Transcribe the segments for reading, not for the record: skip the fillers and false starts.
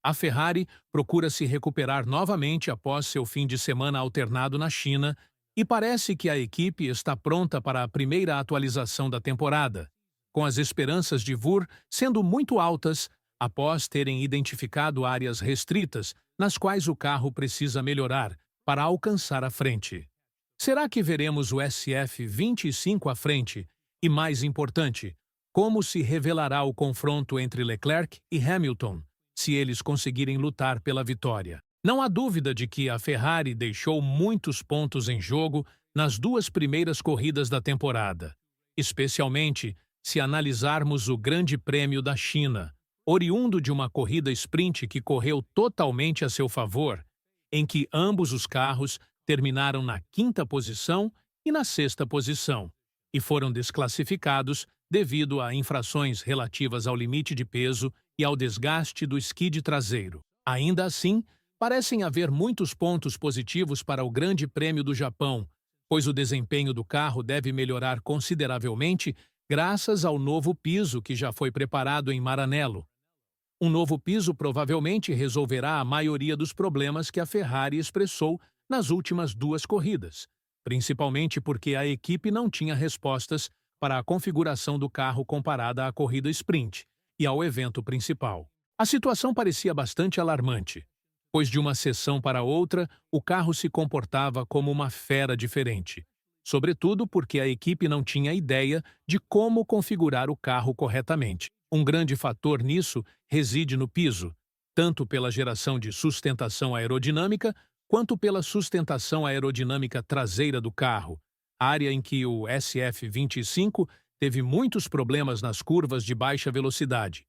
A Ferrari procura se recuperar novamente após seu fim de semana alternado na China e parece que a equipe está pronta para a primeira atualização da temporada, com as esperanças de Wurr sendo muito altas após terem identificado áreas restritas nas quais o carro precisa melhorar para alcançar a frente. Será que veremos o SF25 à frente? E mais importante, como se revelará o confronto entre Leclerc e Hamilton, se eles conseguirem lutar pela vitória? Não há dúvida de que a Ferrari deixou muitos pontos em jogo nas duas primeiras corridas da temporada, especialmente se analisarmos o Grande Prêmio da China, oriundo de uma corrida sprint que correu totalmente a seu favor, em que ambos os carros terminaram na quinta posição e na sexta posição, e foram desclassificados devido a infrações relativas ao limite de peso e ao desgaste do skid traseiro. Ainda assim, parecem haver muitos pontos positivos para o Grande Prêmio do Japão, pois o desempenho do carro deve melhorar consideravelmente graças ao novo piso que já foi preparado em Maranello. Um novo piso provavelmente resolverá a maioria dos problemas que a Ferrari expressou nas últimas duas corridas, principalmente porque a equipe não tinha respostas para a configuração do carro comparada à corrida sprint e ao evento principal. A situação parecia bastante alarmante, pois de uma sessão para outra o carro se comportava como uma fera diferente, sobretudo porque a equipe não tinha ideia de como configurar o carro corretamente. Um grande fator nisso reside no piso, tanto pela geração de sustentação aerodinâmica quanto pela sustentação aerodinâmica traseira do carro, área em que o SF25 teve muitos problemas nas curvas de baixa velocidade.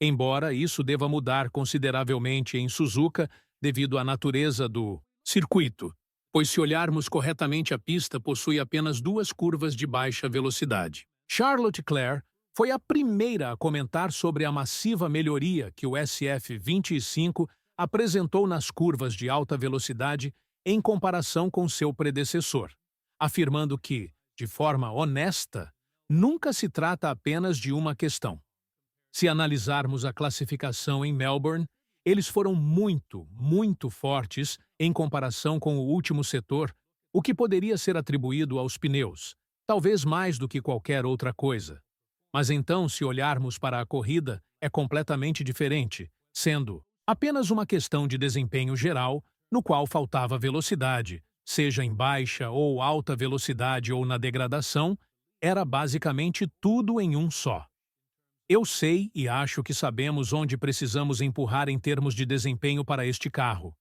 Embora isso deva mudar consideravelmente em Suzuka devido à natureza do circuito, pois se olharmos corretamente a pista possui apenas duas curvas de baixa velocidade. Charlotte Leclerc foi a primeira a comentar sobre a massiva melhoria que o SF25 apresentou nas curvas de alta velocidade em comparação com seu predecessor, afirmando que, de forma honesta, nunca se trata apenas de uma questão. Se analisarmos a classificação em Melbourne, eles foram muito fortes em comparação com o último setor, o que poderia ser atribuído aos pneus, talvez mais do que qualquer outra coisa. Mas então, se olharmos para a corrida, é completamente diferente, sendo apenas uma questão de desempenho geral, no qual faltava velocidade, seja em baixa ou alta velocidade ou na degradação, era basicamente tudo em um só. Eu sei e acho que sabemos onde precisamos empurrar em termos de desempenho para este carro.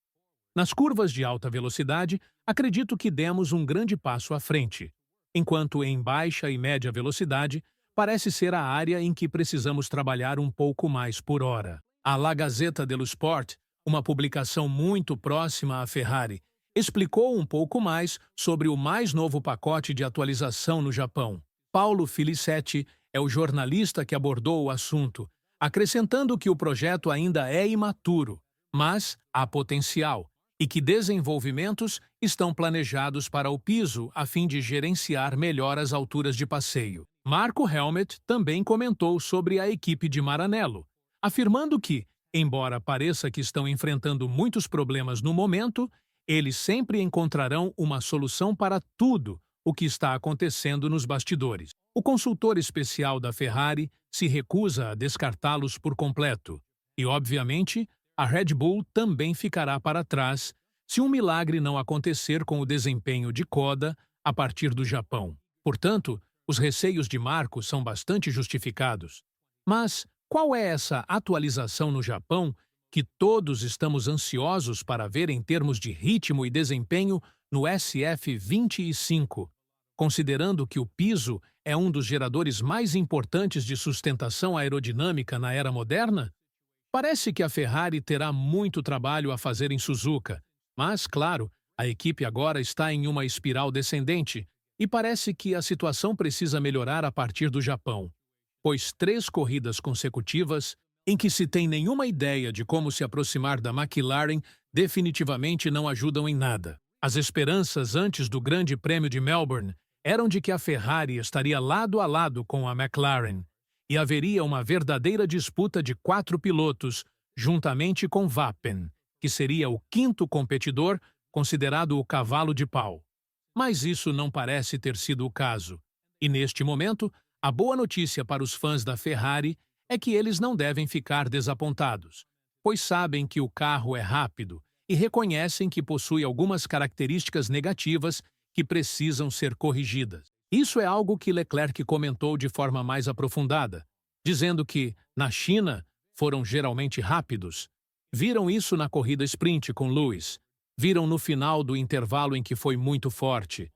Nas curvas de alta velocidade, acredito que demos um grande passo à frente, enquanto em baixa e média velocidade, parece ser a área em que precisamos trabalhar um pouco mais por hora. A La Gazzetta dello Sport, uma publicação muito próxima à Ferrari, explicou um pouco mais sobre o mais novo pacote de atualização no Japão. Paulo Filicetti é o jornalista que abordou o assunto, acrescentando que o projeto ainda é imaturo, mas há potencial, e que desenvolvimentos estão planejados para o piso a fim de gerenciar melhor as alturas de passeio. Marco Helmet também comentou sobre a equipe de Maranello, afirmando que, embora pareça que estão enfrentando muitos problemas no momento, eles sempre encontrarão uma solução para tudo o que está acontecendo nos bastidores. O consultor especial da Ferrari se recusa a descartá-los por completo, e, obviamente, a Red Bull também ficará para trás se um milagre não acontecer com o desempenho de Koda a partir do Japão. Portanto, os receios de Marco são bastante justificados. Mas qual é essa atualização no Japão que todos estamos ansiosos para ver em termos de ritmo e desempenho no SF25, considerando que o piso é um dos geradores mais importantes de sustentação aerodinâmica na era moderna? Parece que a Ferrari terá muito trabalho a fazer em Suzuka, mas, claro, a equipe agora está em uma espiral descendente e parece que a situação precisa melhorar a partir do Japão, pois 3 corridas consecutivas em que se tem nenhuma ideia de como se aproximar da McLaren definitivamente não ajudam em nada. As esperanças antes do Grande Prêmio de Melbourne eram de que a Ferrari estaria lado a lado com a McLaren e haveria uma verdadeira disputa de 4 pilotos juntamente com Wappen, que seria o quinto competidor, considerado o cavalo de pau. Mas isso não parece ter sido o caso. E neste momento, a boa notícia para os fãs da Ferrari é que eles não devem ficar desapontados, pois sabem que o carro é rápido e reconhecem que possui algumas características negativas que precisam ser corrigidas. Isso é algo que Leclerc comentou de forma mais aprofundada, dizendo que, na China, foram geralmente rápidos. Viram isso na corrida sprint com Lewis. Viram no final do intervalo em que foi muito forte.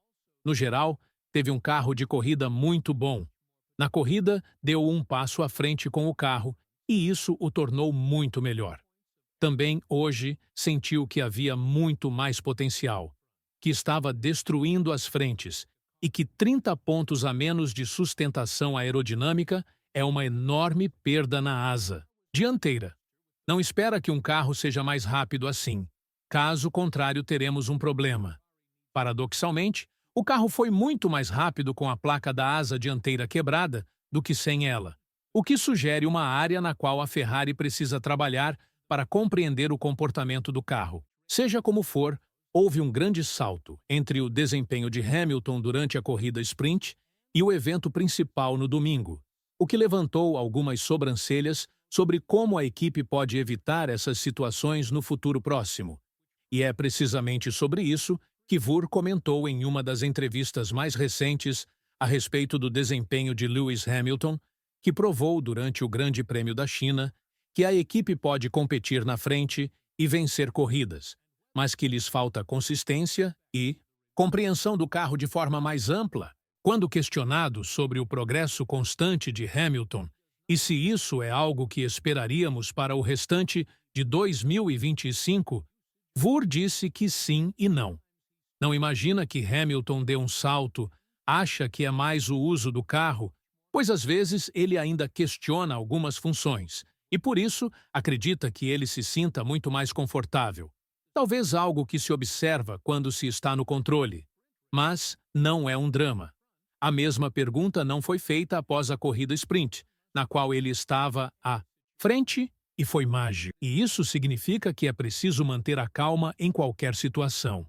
No geral, teve um carro de corrida muito bom. Na corrida, deu um passo à frente com o carro e isso o tornou muito melhor. Também, hoje, sentiu que havia muito mais potencial, que estava destruindo as frentes e que 30 pontos a menos de sustentação aerodinâmica é uma enorme perda na asa dianteira. Não espera que um carro seja mais rápido assim. Caso contrário, teremos um problema. Paradoxalmente, o carro foi muito mais rápido com a placa da asa dianteira quebrada do que sem ela, o que sugere uma área na qual a Ferrari precisa trabalhar para compreender o comportamento do carro. Seja como for, houve um grande salto entre o desempenho de Hamilton durante a corrida sprint e o evento principal no domingo, o que levantou algumas sobrancelhas sobre como a equipe pode evitar essas situações no futuro próximo. E é precisamente sobre isso que Wurr comentou em uma das entrevistas mais recentes a respeito do desempenho de Lewis Hamilton, que provou durante o Grande Prêmio da China que a equipe pode competir na frente e vencer corridas, mas que lhes falta consistência e compreensão do carro de forma mais ampla. Quando questionado sobre o progresso constante de Hamilton e se isso é algo que esperaríamos para o restante de 2025, Wurr disse que sim e não. Não imagina que Hamilton dê um salto, acha que é mais o uso do carro, pois às vezes ele ainda questiona algumas funções e por isso acredita que ele se sinta muito mais confortável. Talvez algo que se observa quando se está no controle. Mas não é um drama. A mesma pergunta não foi feita após a corrida sprint, na qual ele estava à frente e foi mágico. E isso significa que é preciso manter a calma em qualquer situação.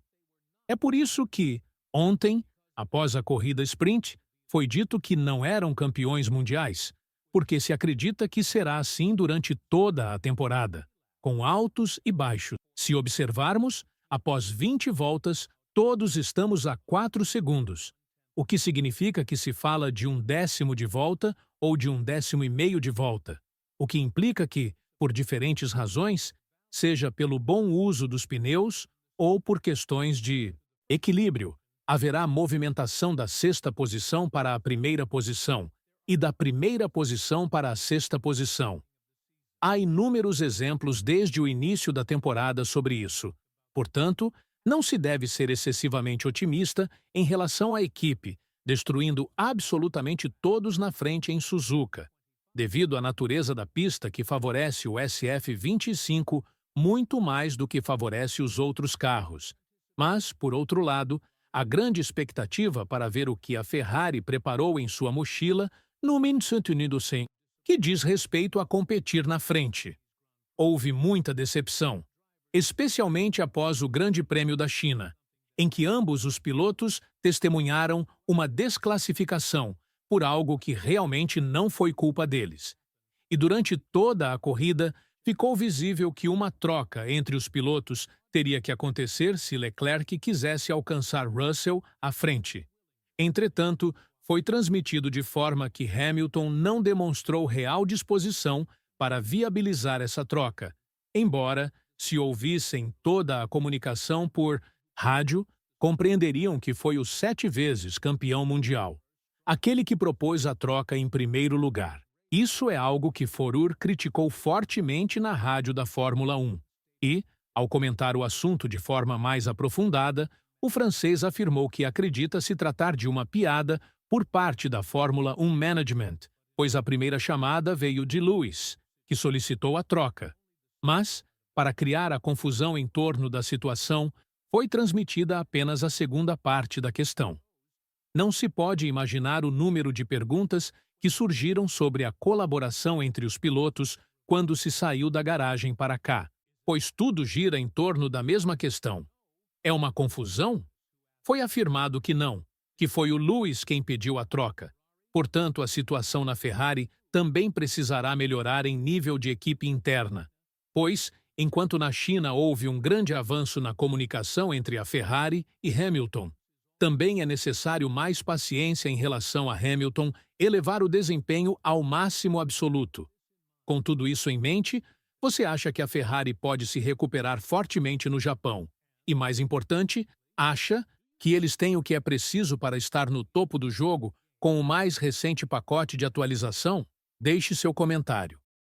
É por isso que, ontem, após a corrida sprint, foi dito que não eram campeões mundiais, porque se acredita que será assim durante toda a temporada, com altos e baixos. Se observarmos, após 20 voltas, todos estamos a 4 segundos, o que significa que se fala de 1/10 de volta ou de 1/10 de volta, o que implica que, por diferentes razões, seja pelo bom uso dos pneus ou por questões de equilíbrio, haverá movimentação da sexta posição para a primeira posição e da primeira posição para a sexta posição. Há inúmeros exemplos desde o início da temporada sobre isso. Portanto, não se deve ser excessivamente otimista em relação à equipe, destruindo absolutamente todos na frente em Suzuka, devido à natureza da pista que favorece o SF25 muito mais do que favorece os outros carros. Mas, por outro lado, a grande expectativa para ver o que a Ferrari preparou em sua mochila no Unidos que diz respeito a competir na frente. Houve muita decepção, especialmente após o Grande Prêmio da China, em que ambos os pilotos testemunharam uma desclassificação por algo que realmente não foi culpa deles. E durante toda a corrida, ficou visível que uma troca entre os pilotos teria que acontecer se Leclerc quisesse alcançar Russell à frente. Entretanto, foi transmitido de forma que Hamilton não demonstrou real disposição para viabilizar essa troca, embora, se ouvissem toda a comunicação por rádio, compreenderiam que foi o 7 vezes campeão mundial, aquele que propôs a troca em primeiro lugar. Isso é algo que Wurr criticou fortemente na rádio da Fórmula 1. E, ao comentar o assunto de forma mais aprofundada, o francês afirmou que acredita se tratar de uma piada por parte da Fórmula 1 Management, pois a primeira chamada veio de Lewis, que solicitou a troca. Mas, para criar a confusão em torno da situação, foi transmitida apenas a segunda parte da questão. Não se pode imaginar o número de perguntas que surgiram sobre a colaboração entre os pilotos quando se saiu da garagem para cá, pois tudo gira em torno da mesma questão. É uma confusão? Foi afirmado que não, que foi o Lewis quem pediu a troca. Portanto, a situação na Ferrari também precisará melhorar em nível de equipe interna, pois, enquanto na China houve um grande avanço na comunicação entre a Ferrari e Hamilton, também é necessário mais paciência em relação a Hamilton elevar o desempenho ao máximo absoluto. Com tudo isso em mente, você acha que a Ferrari pode se recuperar fortemente no Japão? E, mais importante, acha que eles têm o que é preciso para estar no topo do jogo com o mais recente pacote de atualização? Deixe seu comentário.